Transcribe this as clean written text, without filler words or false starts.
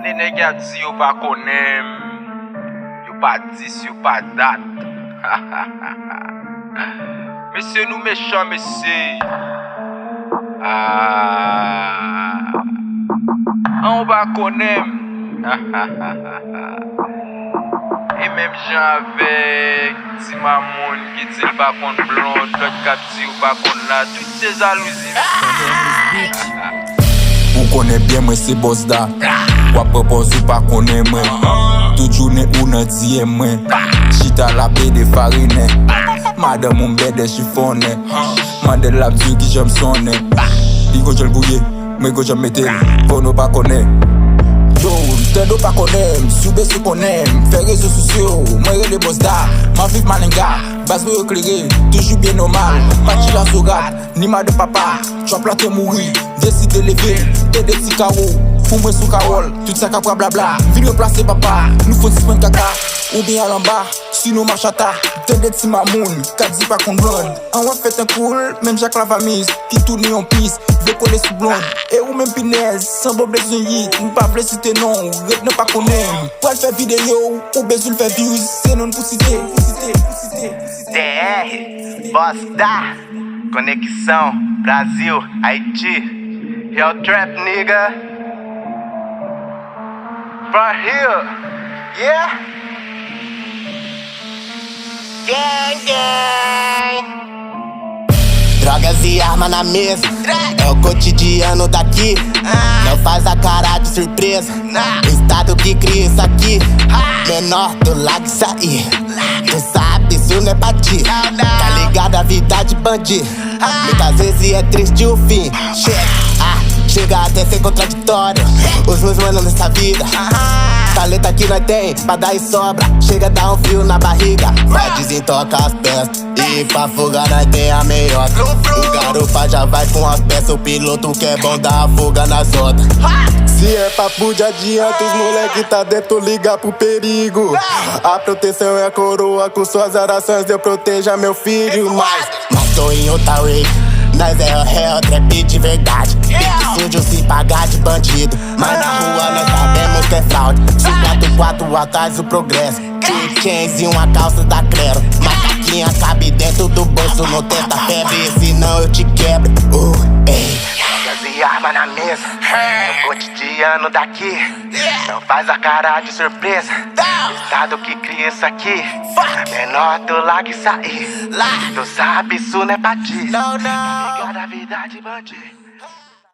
Ane nèg a di yo pa konem, yo pa dis, yo pa dat. Messieurs nous méchants, messieurs. On va konem. Et même gens avec ti mamoun qui dit le pas contre blond, l'autre qui dit ou pas contre là, toutes ces jalousies. Ou connaît bien moi c'est boss da. Ou propose ou pas connaît moi. Toute journée ou nan diye moi. Chita la paix de farine. Madame mon bed chiffonne. Madame la vie qui j'aime sonne. Digo je le bouiller, moi go j'aime mettre. Faut nous pas connaît. Yo, t'endo pas connaît, soube se connaît, fait réseaux sociaux, moi les boss da, ma vive malinga, base veut éclairer, toujours bien normal, pas de la sourate, ni ma de papa, tu as planté mourir, décide de lever, t'es des petits carreaux, pour moi sous carole, tout ça capra blabla, vidéo placer papa, nous faut 6 points caca, ou bien à l'en bas, sinon marche à ta, t'es des petits mamoun, qu'a dit pas qu'on blonde, on va faire un cool, même Jacques la famille, qui tourne en piste, veut coller sous blonde, et ou même pinaise, sans bon besoin yit, ou pas blessé tes noms, ne pas connaître, pour faire vidéo, ou besoin faire views, c'est non pour citer, DR, Boss Da, Conexão, Brasil, Haiti, Real Trap nigga, from here, yeah, gang gang. Drogas e arma na mesa, é o cotidiano daqui. Não faz a cara de surpresa, o estado que cria isso aqui. Menor do lago sair, tu sabe isso não é pra ti. Tá ligado a vida de bandido, muitas vezes é triste o fim. Chega até ser contraditório, os meus manos nessa vida. Talento que nós tem, pra dar e sobra. Chega a dar um frio na barriga, vai desentoca as peças. E pra fuga nós tem a meiota. O garupa já vai com as peças. O piloto que é bom dá a fuga nas outras. Se é papo de adianta, os moleque tá dentro, liga pro perigo. A proteção é a coroa, com suas orações eu proteja meu filho. Mas tô em outra rave, nós é real trap de verdade. Pique sujo se pagar de bandido, mas na rua nós sabemos que é fraude. Se 4 atrás o progresso, 15 e uma calça da Crero. Macaquinha cabe dentro do bolso, não tenta febre, senão eu te quebro. Ei. Drogas e arma na mesa, é o cotidiano daqui. Não faz a cara de surpresa, o estado que cria isso aqui. Menor do lago e sair, tu sabe isso não é pra ti. Tá ligado a vida de bandido.